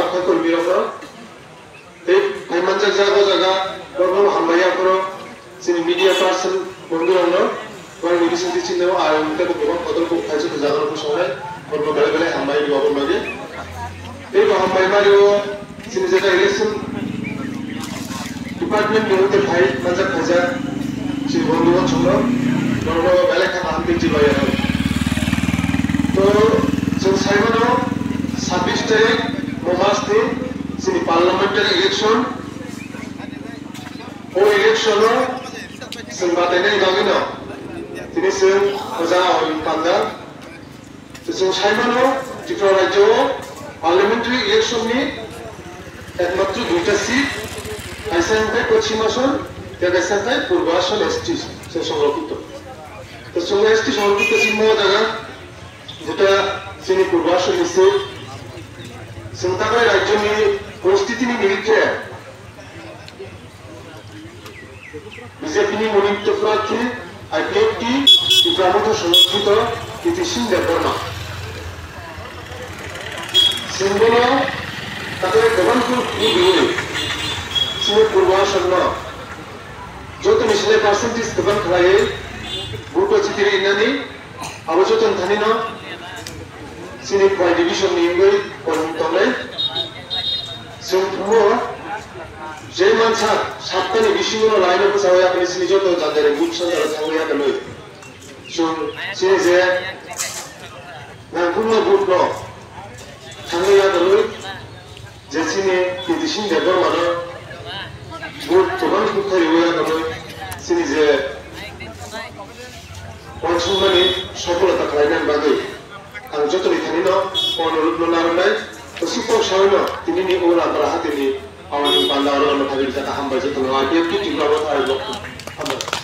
आरक्षण कर्मीफोर এই মানজাক জায়গা বড় হামলায়া করো সিনি মিডিয়া পার্সন বন্ধুরা বড় মেডিসিন দিছিল আর উনটা তো বহুত কদরকো খাইছে তো জায়গার সময় বড় বেলে হামলাই দিব বলগে এই হামলাই মারিও সিনি যেটা ইলেকশন ডিপার্টমেন্ট নিউতে ভাই মানজাক খাজা সেই বন্ধুগণ সঙ্গে বড় বেলে খানা হামতে জিবায়া তো जों साइमानो 26 तारिख मासनि जोंनि पार्लियामेन्टारि इलेक्शन ओ इलेक्शनाव जों बादायनाय बागैनो दिनै जों मोजां पान्दा जों साइमानो त्रिपुरा राज्योआव पार्लियामेन्टारि इलेक्शननि एकमात्र दुइटा सीट आइसानिफ्राय पश्चिम आसन देगाइसानिफ्राय पूर्व आसन एसटी जों संरक्षित तो जों एसटी संरक्षित सिमाव जायगा যেটা जोंनि पूर्व आसननि सीट जों थाखाय राज्योनि परिस्थितिनि निरिखे বিজেপিनि মনোনীত প্রার্থী আইপিএফটি ত্রিপুরামধ্য সংরক্ষিত কীর্তিসিং দেববর্মা সিম্বল তাদের গভর্নমেন্ট বিরোধী जोंनि पूर्व आसन যত মিশলে পার্সেন্টেজ গোবাं খালাयै বুটো চিতিরে ইনানি আবজতন থানিনো जोंनि फराय डिभिजननि इंगै कनतनै जों फुङो जे मानसा सातटानि बिसिङाव लाइनो फोसावया बिसिनि जत जादेरे बुथ सेन्टार थांनाया दलै जों जे जे नांगुनो बुथ न थांनाया दलै जे जोंनि कীर्तिसिं देबबर्मानो बुथ गोबां बुथायोया दलै जोंनि जे अनसुंमानि सफलता खालायनायनि बागै आं जतनि थानिनो अनुरोध नारनाय तो सुपर सावनो दिनैनि उरा बाराहातिनि आवानि बान्दा आरो थागिरि जाता हामबाय जतन आइपिएफटी टिमआव थायो हामबाय